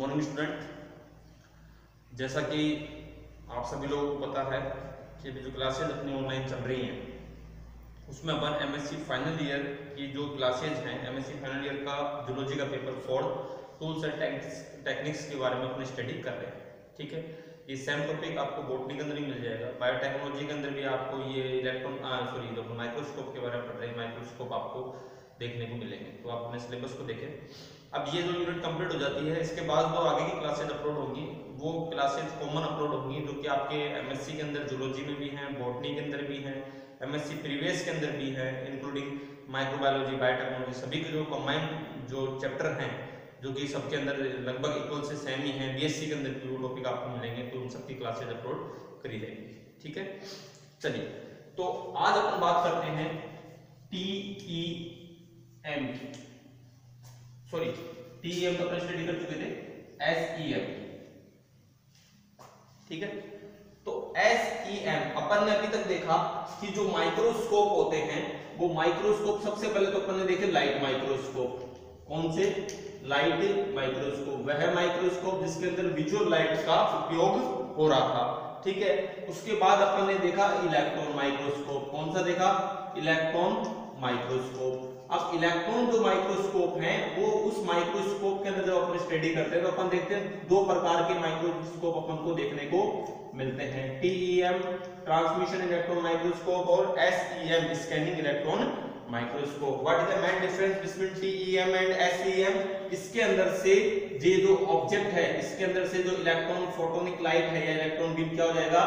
Morning student. जैसा कि आप सभी लोगों को पता है कि अभी जो क्लासेज अपनी ऑनलाइन चल रही हैं उसमें अपन एमएससी फाइनल ईयर की जो क्लासेज हैं, एमएससी फाइनल ईयर का जूलॉजी का पेपर 4 टूल्स एंड टेक्निक्स के बारे में अपनी स्टडी कर रहे हैं। ठीक है, ये सेम टॉपिक आपको बॉटनी के अंदर ही मिल जाएगा, बायोटेक्नोलॉजी के अंदर भी आपको ये जब माइक्रोस्कोप के बारे में पढ़ रहे हैं माइक्रोस्कोप आपको देखने को मिलेंगे। तो आप अपने सिलेबस को देखें। अब ये जो यूनिट कंप्लीट हो जाती है इसके बाद जो आगे की क्लासेज अपलोड होंगी वो क्लासेज कॉमन अपलोड होंगी, जो कि आपके एमएससी के अंदर जूलॉजी में भी हैं, बॉटनी के अंदर भी हैं, एमएससी प्रीवियस के अंदर भी है, इंक्लूडिंग माइक्रोबायोलॉजी, बायोटेक्नोलॉजी, सभी के जो कंबाइंड जो चैप्टर हैं जो कि सबके अंदर लगभग इक्वल से सेम ही है। बीएससी के अंदर जो टॉपिक आपको मिलेंगे तो उन सबकी क्लासेज अपलोड करी जाएंगी। ठीक है, चलिए तो आज अपन बात करते हैं टीईएम की। सॉरी, टीईएम का अपन स्टडी कर चुके थे, एसईएम। ठीक है, तो एसईएम अपन ने अभी तक देखा कि जो माइक्रोस्कोप होते हैं वो माइक्रोस्कोप सबसे पहले तो अपन ने देखे लाइट माइक्रोस्कोप। कौन से? लाइट माइक्रोस्कोप, वह माइक्रोस्कोप जिसके अंदर विजुअल लाइट का उपयोग हो रहा था। ठीक है, उसके बाद अपन ने देखा इलेक्ट्रॉन माइक्रोस्कोप। कौन सा देखा? Electron microscope. अब इलेक्ट्रॉन जो माइक्रोस्कोप है वो उस माइक्रोस्कोप के अंदर जब अपन स्टडी करते हैं तो अपन देखते हैं दो प्रकार के माइक्रोस्कोप अपन को देखने को मिलते हैं, टीईएम ट्रांसमिशन इलेक्ट्रॉन माइक्रोस्कोप और SEM scanning electron microscope. What is the main difference between TEM and SEM? इसके अंदर से ये जो ऑब्जेक्ट है इसके अंदर से जो इलेक्ट्रॉन फोटोनिक लाइट है या इलेक्ट्रॉन बीम क्या हो जाएगा?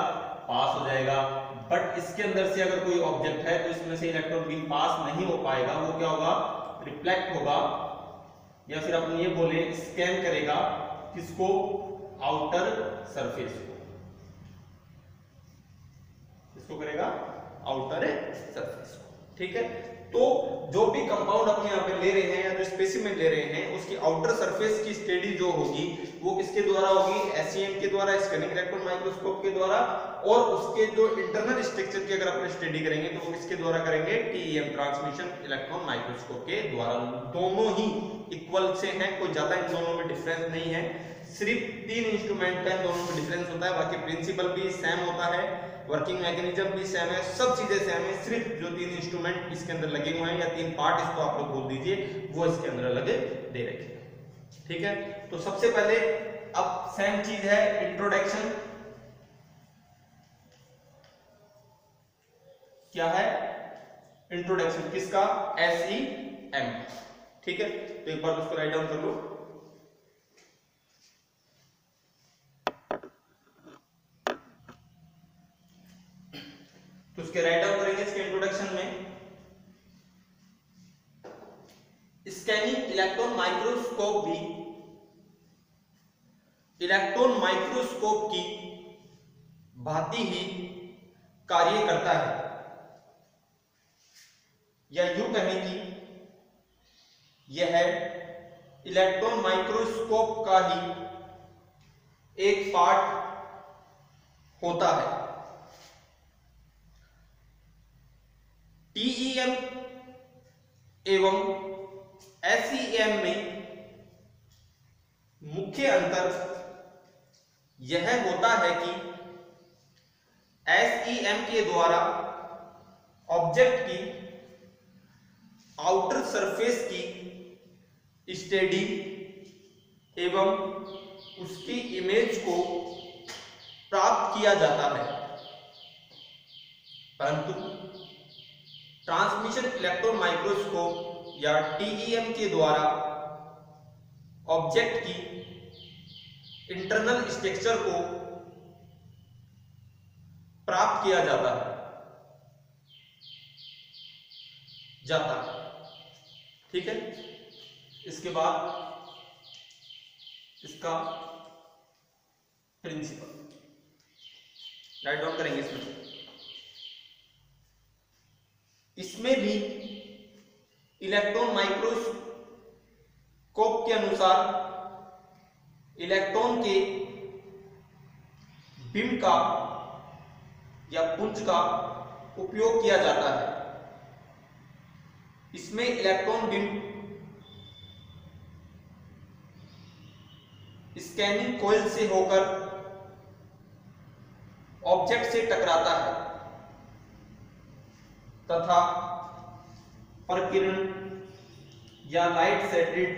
पास हो जाएगा। बट इसके अंदर से अगर कोई ऑब्जेक्ट है तो इसमें से इलेक्ट्रॉन बीम पास नहीं हो पाएगा, वो क्या होगा? रिफ्लेक्ट होगा, या फिर अपन ये बोले स्कैन करेगा। किसको? आउटर सरफेस को। किसको करेगा? आउटर सरफेस को। ठीक है, तो जो भी कंपाउंड अपने यहाँ पे ले रहे हैं या जो स्पेसिमेन ले रहे हैं उसकी आउटर सरफेस की स्टडी जो होगी वो किसके द्वारा होगी? एसईएम के द्वारा, स्कैनिंग इलेक्ट्रॉन माइक्रोस्कोप के द्वारा। और उसके जो इंटरनल स्ट्रक्चर की अगर अपन स्टडी करेंगे तो वो किसके द्वारा करेंगे? टीईएम ट्रांसमिशन इलेक्ट्रॉन माइक्रोस्कोप के द्वारा। दोनों ही इक्वल से हैं, कोई ज्यादा इन दोनों में डिफरेंस नहीं है। सिर्फ 3 इंस्ट्रूमेंट है दोनों में डिफरेंस होता है, बाकी प्रिंसिपल भी सेम होता है, वर्किंग मैकेनिज्म भी सेम है, सब चीजें सेम है। सिर्फ जो 3 इंस्ट्रूमेंट इसके अंदर लगे हुए हैं या 3 पार्ट इसको आप लोग बोल दीजिए वो इसके अंदर अलग दे रखे हैं। ठीक है, तो सबसे पहले अब सेम चीज है इंट्रोडक्शन। क्या है? इंट्रोडक्शन किसका? एसईएम। ठीक है, तो एक बार उसको राइट डाउन कर लो। तो उसके राइट डाउन करेंगे इसके इंट्रोडक्शन में। स्कैनिंग इलेक्ट्रॉन माइक्रोस्कोप भी इलेक्ट्रॉन माइक्रोस्कोप की भांति ही कार्य करता है, या यूं कहें कि यह इलेक्ट्रॉन माइक्रोस्कोप का ही एक पार्ट होता है। टीईएम एवं एसईएम में मुख्य अंतर यह होता है कि एसईएम के द्वारा ऑब्जेक्ट की आउटर सरफेस की स्टडी एवं उसकी इमेज को प्राप्त किया जाता है, परंतु ट्रांसमिशन इलेक्ट्रॉन माइक्रोस्कोप या टीईएम के द्वारा ऑब्जेक्ट की इंटरनल स्ट्रक्चर को प्राप्त किया जाता है। ठीक है, इसके बाद इसका प्रिंसिपल राइट डाउन करेंगे। इसमें भी इलेक्ट्रॉन माइक्रोस्कोप के अनुसार इलेक्ट्रॉन के बीम का या पुंज का उपयोग किया जाता है। इसमें इलेक्ट्रॉन बीम स्कैनिंग कॉइल से होकर ऑब्जेक्ट से टकराता है तथा प्रकिरण या लाइट सेटेड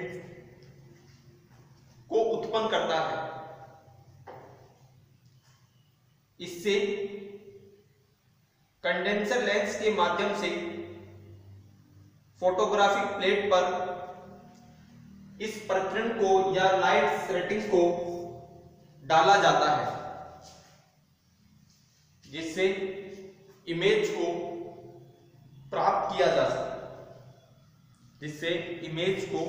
को उत्पन्न करता है। इससे कंडेंसर लेंस के माध्यम से फोटोग्राफिक प्लेट पर इस प्रकिरण को या लाइट सेटिंग्स को डाला जाता है, जिससे इमेज को प्राप्त किया जा सके, जिससे इमेज को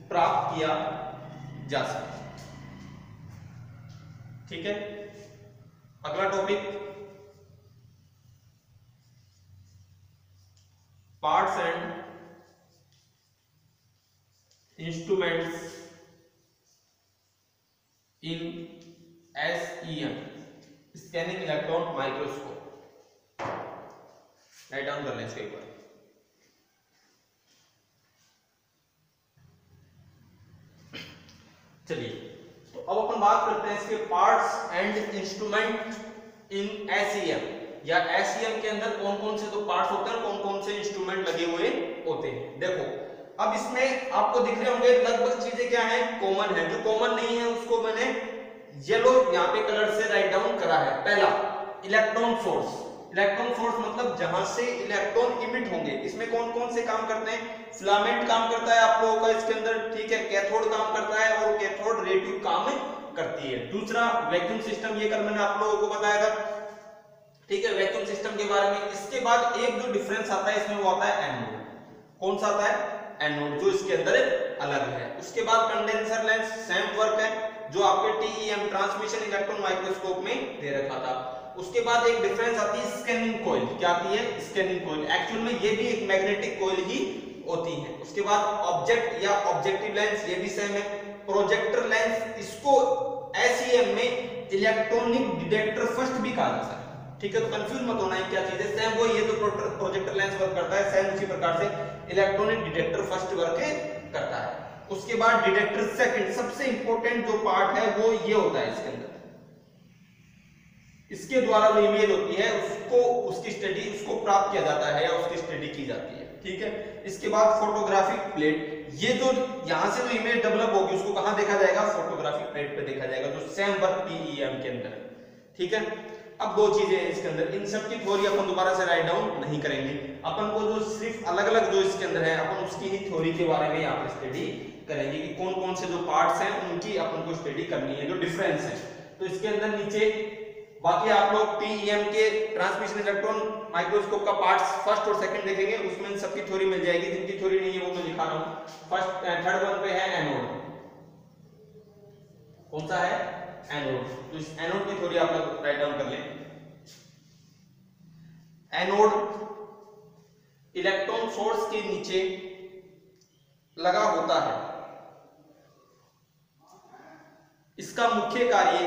प्राप्त किया जा सके। ठीक है, अगला topic parts and instruments in SEM scanning electron microscope. Write down कर लें इसके ऊपर। चलिए, तो अब अपन बात करते हैं इसके parts and instrument in SEM, या SEM के अंदर कौन कौन से तो पार्ट्स होते हैं, कौन कौन से इंस्ट्रूमेंट लगे हुए होते हैं। देखो, अब इसमें आपको दिख रहे होंगे लगभग चीजें क्या हैं, कॉमन है। जो कॉमन नहीं है उसको मैंने येलो यहाँ पे कलर से राइट डाउन करा है। पहला, इलेक्ट्रॉन सोर्स। इलेक्ट्रॉन सोर्स मतलब जहां से इलेक्ट्रॉन इमिट होंगे। इसमें कौन कौन से काम करते हैं, फिलामेंट काम करता है आप लोगों का इसके अंदर, ठीक है, कैथोड काम करता है और कैथोड रे ट्यूब काम करती है। दूसरा, वैक्यूम सिस्टम, ये कल मैंने आप लोगों को बताया था, ठीक है, वैक्यूम सिस्टम के बारे में। इसके बाद एक जो डिफरेंस आता है इसमें वो आता है एनोड। कौन सा आता है, एनोड, जो इसके अंदर अलग है। उसके बाद कंडेंसर लेंस, सेम वर्क है जो आपके TEM ट्रांसमिशन इलेक्ट्रॉन माइक्रोस्कोप में दे रखा था। उसके बाद एक डिफरेंस आती है स्कैनिंग कॉइल। क्या आती है, स्कैनिंग कॉइल। एक्चुअल में ये भी एक मैग्नेटिक कॉइल ही होती है। उसके बाद ऑब्जेक्ट या ऑब्जेक्टिव लेंस, ये भी सेम है। प्रोजेक्टर लेंस, इसको SEM में इलेक्ट्रॉनिक डिटेक्टर फर्स्ट भी कहा जाता है। ठीक है, तो कंफ्यूज मत होना है क्या चीज है, सेम वो ये तो प्रोजेक्टर लेंस वर्क करता है, सेम उसी प्रकार से इलेक्ट्रॉनिक डिटेक्टर फर्स्ट वर्क करता है। उसके बाद डिटेक्टर सेकंड, सबसे इंपॉर्टेंट जो पार्ट है वो ये होता है इसके अंदर। इसके द्वारा जो इमेज होती है उसको, उसकी स्टडी, उसको प्राप्त किया जाता है या उसकी स्टडी की जाती है। ठीक है, इसके बाद फोटोग्राफिक प्लेट, ये जो यहां से जो इमेज डेवलप होगी उसको कहां देखा जाएगा, फोटोग्राफिक प्लेट पे देखा जाएगा, जो सेम वर्क TEM के अंदर है। ठीक है, अब दो चीजें हैं इसके अंदर, इन सब की थ्योरी अपन दोबारा से राइट डाउन नहीं करेंगे। अपन को जो सिर्फ अलग अलग जो इसके अंदर है, अपन उसकी ही थ्योरी के बारे में यहाँ पर स्टडी करेंगे कि कौन कौन से जो पार्ट्स हैं उनकी अपन को स्टडी करनी है, जो डिफरेंस है। तो इसके अंदर नीचे बाकी आप लोग TEM के ट्रांसमिशन इलेक्ट्रॉन माइक्रोस्कोप का पार्ट्स फर्स्ट और सेकंड देखेंगे, उसमें इन सबकी थ्योरी मिल जाएगी। जिनकी थ्योरी नहीं है वो मैं दिखा रहा हूँ। फर्स्ट थर्ड वन पे है एनोड। कौन सा है, एनोड। तो इस एनोड की थ्योरी आप लोग राइट डाउन कर लें। एनोड इलेक्ट्रॉन सोर्स के नीचे लगा होता है। इसका मुख्य कार्य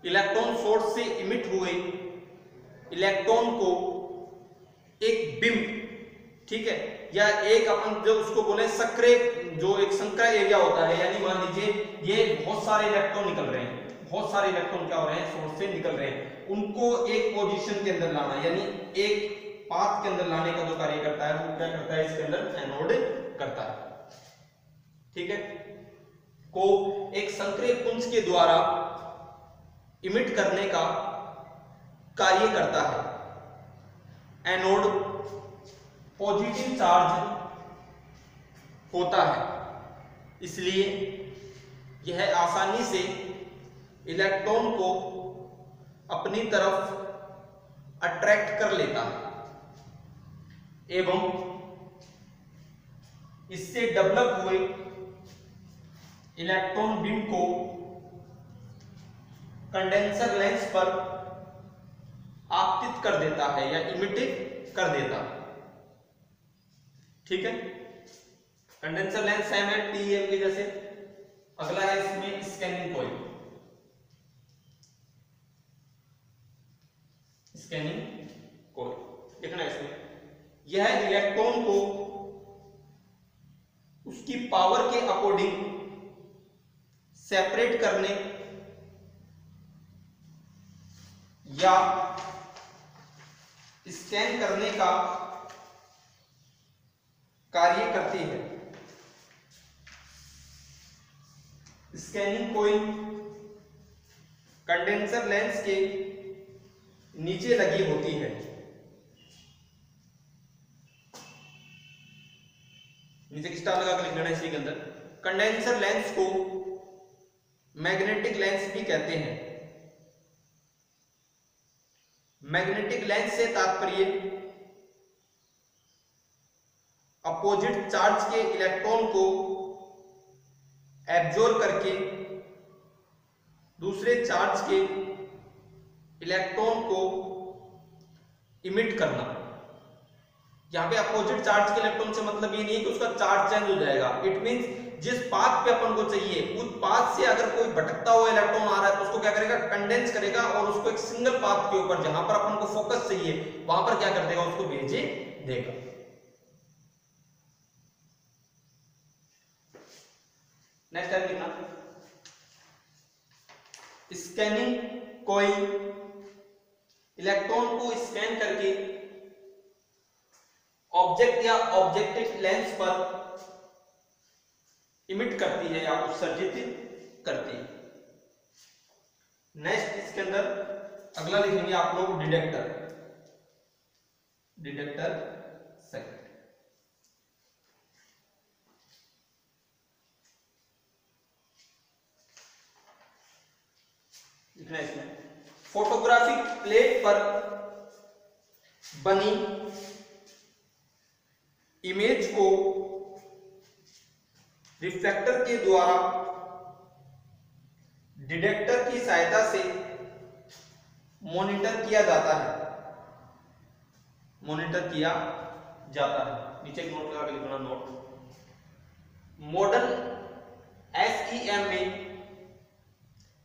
इलेक्ट्रॉन सोर्स से इमिट हुए इलेक्ट्रॉन को एक बिंब, ठीक है, या एक अपन जो उसको बोले सक्रिय, जो एक संक्रय एरिया होता है, यानी मान लीजिए ये बहुत सारे इलेक्ट्रॉन निकल रहे हैं, बहुत सारे इलेक्ट्रॉन क्या हो रहे हैं, सोर्स से निकल रहे हैं, उनको एक पोजीशन के अंदर लाना, यानी एक पाथ के अंदर लाने का जो कार्य करता है वो क्या करता है, इसके अंदर एनोड करता है। ठीक है, को एक संक्रिय पुंज के द्वारा इमिट करने का कार्य करता है। एनोड पॉजिटिव चार्ज होता है, इसलिए यह आसानी से इलेक्ट्रॉन को अपनी तरफ अट्रैक्ट कर लेता है एवं इससे डेवलप हुए इलेक्ट्रॉन बीम को कंडेंसर लेंस पर आपतित कर देता है या इमिट कर देता है। ठीक है, कंडेंसर लेंस सेम है TEM के जैसे। अगला है इसमें स्कैनिंग कॉइल। स्कैनिंग कॉइल देखना इसमें, यह इलेक्ट्रॉन को उसकी पावर के अकॉर्डिंग सेपरेट करने या स्कैन करने का कार्य करती है। स्कैनिंग कॉइल कंडेंसर लेंस के नीचे लगी होती है। नीचे की स्टार लगा कर लिख लेना इसी के अंदर। कंडेंसर लेंस को मैग्नेटिक लेंस भी कहते हैं। मैग्नेटिक लेंस से तात्पर्य अपोजिट चार्ज के इलेक्ट्रॉन को एब्जॉर्ब करके दूसरे चार्ज के इलेक्ट्रॉन को इमिट करना। यहां पे अपोजिट चार्ज के इलेक्ट्रॉन से मतलब ये नहीं है कि उसका चार्ज चेंज हो जाएगा। इट मींस जिस पाथ पे अपन को चाहिए उस पाथ से अगर कोई भटकता हुआ इलेक्ट्रॉन आ रहा है तो उसको क्या करेगा, कंडेंस करेगा और उसको एक सिंगल पाथ के ऊपर जहां पर अपन को फोकस चाहिए वहां पर क्या कर देगा, उसको भेजे देगा। नेक्स्ट टाइम लिखना, स्कैनिंग कॉइल इलेक्ट्रॉन को स्कैन करके ऑब्जेक्ट या ऑब्जेक्टिव लेंस पर इमिट करती है या उत्सर्जित करती है। नेक्स्ट इसके अंदर अगला लिखेंगे आप लोग डिटेक्टर। डिटेक्टर सर्किट लिखना है इसमें। फोटोग्राफिक प्लेट पर बनी इमेज को रिफ्लेक्टर के द्वारा डिटेक्टर की सहायता से मॉनिटर किया जाता है। मॉनिटर किया जाता है। नीचे एक नोट लगा के लिखना, नोट। मॉडर्न एसईएम में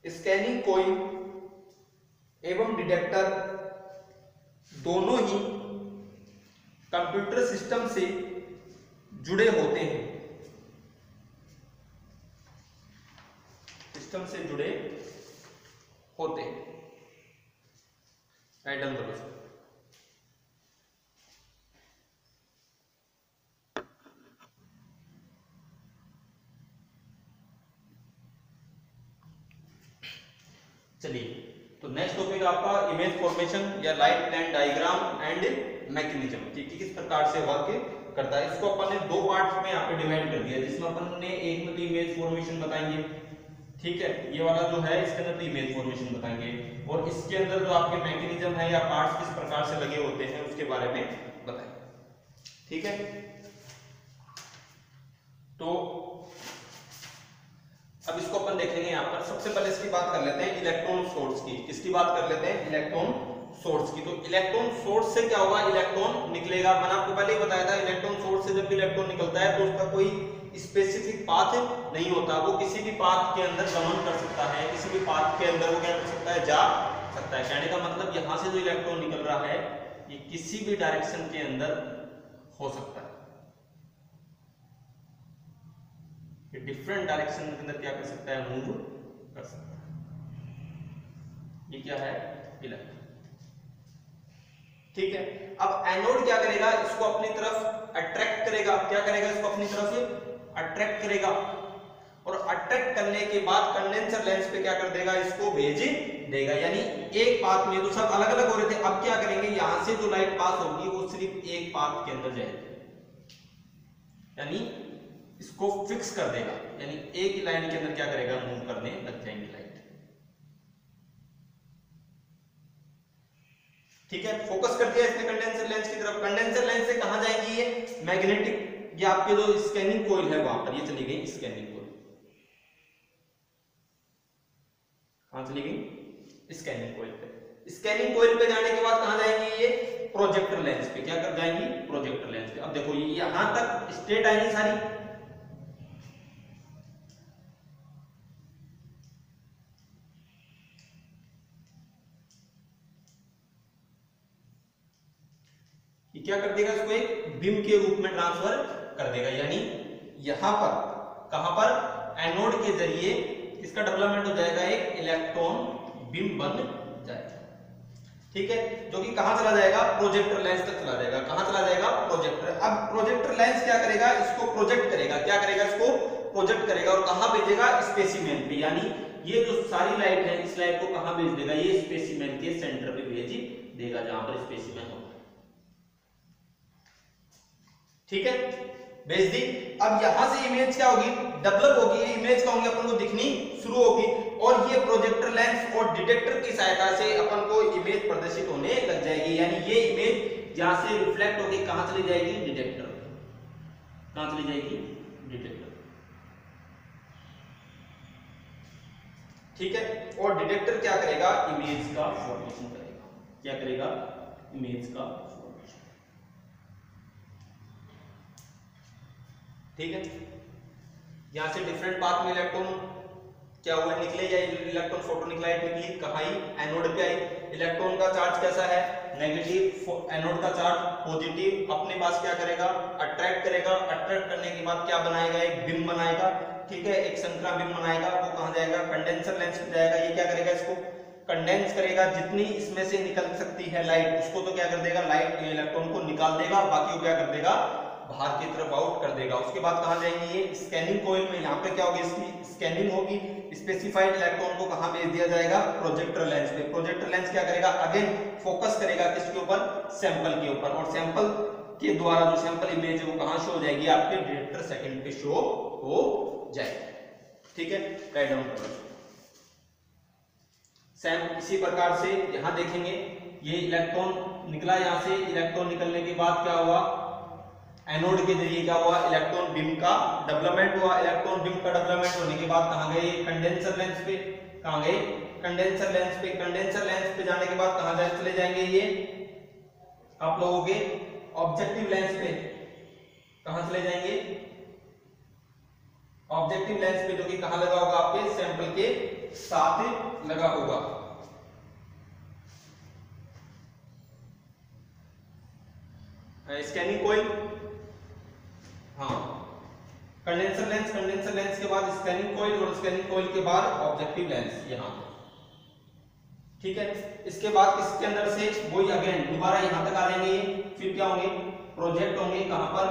स्कैनिंग कॉइल एवं डिटेक्टर दोनों ही कंप्यूटर सिस्टम से जुड़े होते हैं। सिस्टम से जुड़े होते हैं। राइट डाउन करो। चलिए, तो नेक्स्ट टॉपिक आपका इमेज फॉर्मेशन या light plane diagram and mechanism कि किस प्रकार से वर्क करता है। इसको अपन ने दो पार्ट्स में यहाँ पे डिवाइड कर दिया, जिसमें अपन ने एक में तो इमेज फॉर्मेशन बताएंगे, ठीक है, ये वाला जो है इसके अंदर तो इमेज फॉर्मेशन बताएंगे, और इसके अंदर जो आपके मैकेनिज्म है या पार्ट्स किस प्रकार से लगे होते हैं उसके बारे में बताएंगे, ठीक है। तो अब इसको अपन देखेंगे यहाँ पर। सबसे पहले इसकी बात कर लेते हैं इलेक्ट्रॉन सोर्स की। किसकी बात कर लेते हैं? इलेक्ट्रॉन सोर्स की। तो इलेक्ट्रॉन सोर्स से क्या होगा, इलेक्ट्रॉन निकलेगा। मैंने आपको पहले ही बताया था, इलेक्ट्रॉन सोर्स से जब भी इलेक्ट्रॉन निकलता है तो उसका कोई स्पेसिफिक पाथ नहीं होता, वो किसी भी पाथ के अंदर गमन कर सकता है, किसी भी पाथ के अंदर वो क्या कर सकता है, जा सकता है। कहने का मतलब यहाँ से जो इलेक्ट्रॉन निकल रहा है ये किसी भी डायरेक्शन के अंदर हो सकता है, ये डिफरेंट डायरेक्शन के अंदर क्या कर सकता है, मूव कर सकता है। ये क्या है, इलेक्ट्रॉन, ठीक है। अब एनोड क्या करेगा, इसको अपनी तरफ अट्रैक्ट करेगा। क्या करेगा, इसको अपनी तरफ अट्रैक्ट करेगा, और अट्रैक्ट करने के बाद कंडेंसर लेंस पे क्या कर देगा, इसको भेज देगा। यानी एक पाथ में तो सब अलग अलग हो रहे थे, अब क्या करेंगे, यहां से जो लाइट पास होगी वो सिर्फ एक पाथ के अंदर जाएगी, यानी इसको फिक्स कर देगा, यानी एक ही लाइन के अंदर क्या करेगा, मूव करने लग जाएंगे लाइट, ठीक है। फोकस कर दिया इसने कंडेंसर लेंस की तरफ। कंडेंसर लेंस से कहां जाएंगी ये, मैग्नेटिक, ये आपके जो स्कैनिंग कॉइल है वहां पर ये चली गई स्कैनिंग कॉइल। कहां चली गई, स्कैनिंग कॉइल पे। स्कैनिंग कॉइल पे जाने के बाद कहां जाएंगी ये, प्रोजेक्टर लेंस पे। क्या कर जाएंगी, प्रोजेक्टर लेंस पे। अब देखो ये यहां तक स्ट्रेट आएंगी सारी, क्या कर देगा, इसको एक बीम के रूप में ट्रांसफर कर देगा। यानी यहां पर, कहां पर, एनोड के जरिए इसका डेवलपमेंट हो जाएगा, एक इलेक्ट्रॉन बीम बन जाएगा। ठीक है, जो कि कहां चला जाएगा, प्रोजेक्टर लेंस तक चला जाएगा। कहां चला जाएगा, प्रोजेक्टर। अब प्रोजेक्टर लेंस क्या करेगा, इसको प्रोजेक्ट करेगा। क्या करेगा, इसको प्रोजेक्ट करेगा और कहां भेजेगा, स्पेसिमेन पे। यानी ये जो सारी लाइट है, इस लाइट को कहां भेज देगा, ये स्पेसिमेन के सेंटर पे भेज देगा, जहां पर स्पेसिमेन होगा। ठीक है, भेज दी। अब यहां से इमेज क्या होगी, डेवलप होगी। ये इमेज क्या होगी, अपन को दिखनी शुरू होगी और ये प्रोजेक्टर लेंस और डिटेक्टर की सहायता से अपन को इमेज प्रदर्शित होने लग जाएगी। यानी ये इमेज यहां से रिफ्लेक्ट होकर कहां चली जाएगी, डिटेक्टर। कहां चली जाएगी, डिटेक्टर। ठीक है, और डिटेक्टर क्या करेगा, इमेज का फॉर्मेशन करेगा। क्या करेगा, इमेज का फॉर्मेशन। ठीक है, यहां से डिफरेंट पाथ में इलेक्ट्रॉन क्या हुआ, निकले या इलेक्ट्रॉन फोटोनिक लाइट निकली, कहां आई, एनोड पे आई। इलेक्ट्रॉन का चार्ज कैसा है, नेगेटिव। एनोड का चार्ज पॉजिटिव। अपने पास क्या करेगा, अट्रैक्ट करेगा। अट्रैक्ट करने के बाद क्या बनाएगा, एक बीम बनाएगा। ठीक है, एक संक्रा बीम बनाएगा। वो कहां जाएगा, कंडेंसर लेंस पे जाएगा। ये क्या करेगा, इसको कंडेंस करेगा। जितनी इसमें से निकल सकती है लाइट, उसको तो क्या कर देगा, लाइट इलेक्ट्रॉन को निकाल देगा। बाकी वो क्या कर देगा, बाहर की तरफ आउट कर देगा। उसके बाद कहां जाएंगे, ये स्कैनिंग कॉइल में। यहाँ पे क्या होगी, इसकी स्कैनिंग होगी। स्पेसिफाइड इलेक्ट्रॉन को कहां भेज दिया जाएगा, प्रोजेक्टर लेंस पे। प्रोजेक्टर लेंस क्या करेगा, अगेन फोकस करेगा किसके ऊपर, सैंपल के ऊपर। और सैंपल के द्वारा जो सैंपल इमेज है वो कहां शो हो जाएगी, आपके डिटेक्टर सेकंड पे शो हो जाएगी। ठीक है, राइट डाउन करो। सेम इसी प्रकार से यहां देखेंगे, ये इलेक्ट्रॉन निकला। यहां से इलेक्ट्रॉन निकलने के बाद क्या हुआ, एनोड के जरिए क्या हुआ, इलेक्ट्रॉन बीम का डेवलपमेंट हुआ। इलेक्ट्रॉन बीम का डेवलपमेंट होने के बाद कहां गए, कंडेंसर लेंस पे। कहां गए, कंडेंसर लेंस पे। कंडेंसर लेंस पे जाने के बाद कहां जाए, चले जाएंगे ये आप लोगों के ऑब्जेक्टिव लेंस पे। कहां चले जाएंगे, ऑब्जेक्टिव लेंस पे, जो कि कहां लगा होगा, आपके सैंपल के साथ लगा होगा। स्कैनिंग कॉइल, हाँ, कंडेंसर लेंस। कंडेंसर लेंस के बाद स्कैनिंग कॉइल और स्कैनिंग कॉइल के बाद ऑब्जेक्टिव लेंस यहां। ठीक है, इसके बाद इसके अंदर से वही अगेन दोबारा यहां तक आ जाएंगे। फिर क्या होंगे, प्रोजेक्ट होंगे। कहां पर,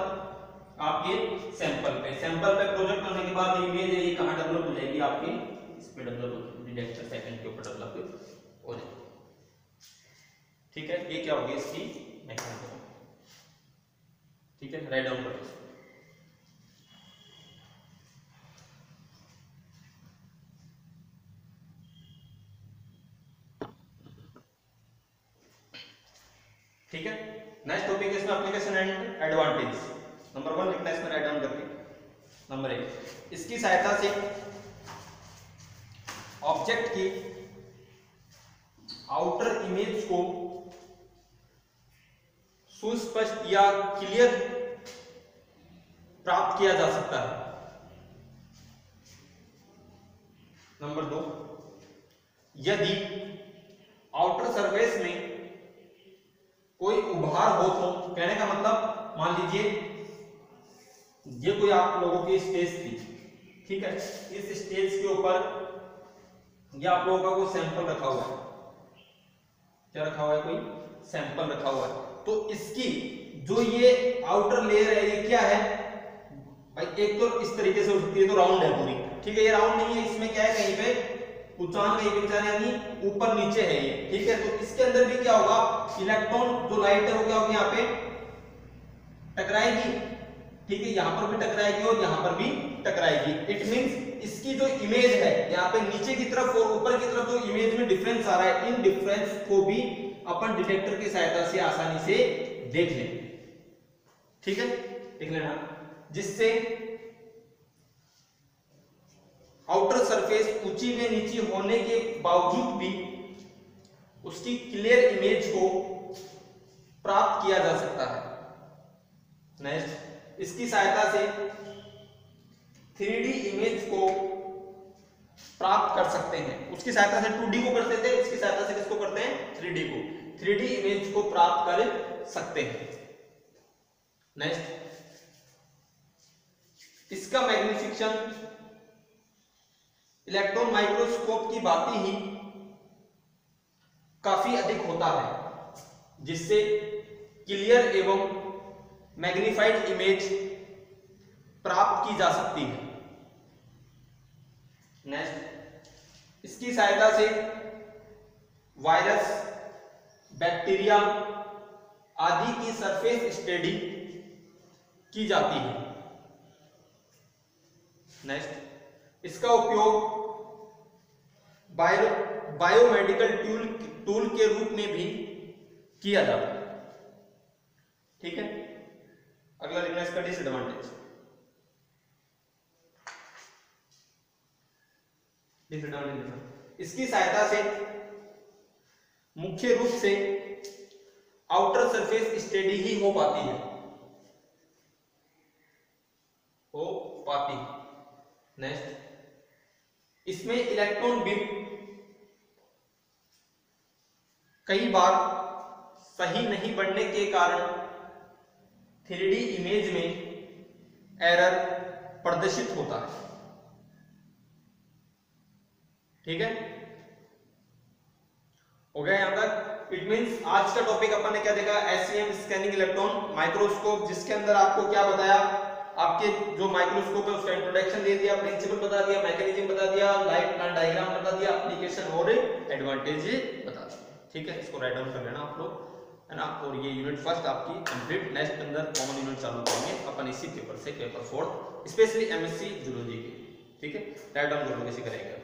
आपके सैंपल पे। सैंपल पे प्रोजेक्ट होने के बाद इमेज है ये कहां डेवलप हो जाएगी, आपके इस पे डेवलप, डिटेक्टर सेकंड के ऊपर डेवलप हो जाएगी। ठीक है, ये क्या होगी, इसकी मैकेनिज्म। ठीक है, राइट डाउन करो। ठीक है, नेक्स्ट टॉपिक इसमें एप्लीकेशन एंड एडवांटेज। नंबर 1 लिखना है इसमें, राइट डाउन करके। नंबर 1, इसकी सहायता से ऑब्जेक्ट की आउटर इमेज को सुस्पष्ट या क्लियर प्राप्त किया जा सकता है। नंबर 2, यदि आउटर सरफेस में कोई उभार हो तो, कहने का मतलब मान लीजिए ये कोई आप लोगों की स्टेज थी। ठीक है, इस स्टेज के ऊपर ये आप लोगों का कोई सैंपल रखा हुआ है। क्या रखा हुआ है, कोई सैंपल रखा हुआ है। तो इसकी जो ये आउटर लेयर है, ये क्या है भाई, एक तो इस तरीके से हो सकती है, तो राउंड है पूरी। ठीक है, ये राउंड नहीं है, इसमें क्या है, कहीं पे उच्चान, कहीं पे नीचे, यानी ऊपर नीचे है ये। ठीक है, तो इसके अंदर भी क्या होगा, इलेक्ट्रॉन जो लाइट है वो क्या होगी, यहाँ पे टकराएगी। ठीक है, यहां पर भी टकराएगी और यहां पर भी टकराएगी। इट मींस इसकी जो इमेज है, यहाँ पे नीचे की तरफ और ऊपर की तरफ जो इमेज में डिफरेंस आ रहा है, इन डिफरेंस को भी अपन डिटेक्टर की सहायता से आसानी से देख लें। ठीक है, देख लेना, जिससे आउटर सरफेस ऊंची व नीची होने के बावजूद भी उसकी क्लियर इमेज को प्राप्त किया जा सकता है। नेक्स्ट, इसकी सहायता से 3D इमेज को प्राप्त कर सकते हैं। उसकी सहायता से 2D को करते थे, इसकी सहायता से किसको करते हैं, 3D को। 3D इमेज को प्राप्त कर सकते हैं। नेक्स्ट, इसका मैग्निफिकेशन, इलेक्ट्रॉन माइक्रोस्कोप की बात ही काफी अधिक होता है, जिससे क्लियर एवं मैग्नीफाइड इमेज प्राप्त की जा सकती है। नेक्स्ट, इसकी सहायता से वायरस, बैक्टीरिया आदि की सरफेस स्टडी की जाती है। नेक्स्ट, इसका उपयोग बायोमेडिकल टूल के रूप में भी किया जाता है। ठीक है, अगला लिखना इसका डिसएडवांटेज। इसकी सहायता से मुख्य रूप से आउटर सरफेस स्टडी ही हो पाती है, नेक्स्ट, इसमें इलेक्ट्रॉन बीम कई बार सही नहीं बनने के कारण 3D इमेज में एरर प्रदर्शित होता है। ठीक है, हो गया यहां तक। इट मींस आज का टॉपिक अपन ने क्या देखा, SEM स्कैनिंग इलेक्ट्रॉन माइक्रोस्कोप, जिसके अंदर आपको क्या बताया, आपके जो माइक्रोस्कोप है उसका इंट्रोडक्शन दे दिया, प्रिंसिपल बता दिया, मैकेनिज्म बता दिया, लाइट प्लांट डायग्राम बता दिया, एप्लीकेशन और एडवांटेज बता दिया। ठीक है, इसको राइट डाउन कर लेना आप लोग, है ना। और ये यूनिट फर्स्ट आपकी कंप्लीट। नेक्स्ट के अंदर कॉमन यूनिट चालू करेंगे अपन इसी पेपर से, पेपर 4 स्पेशली MSc जूलॉजी के। ठीक है, राइट डाउन कर लो कैसे करेंगे।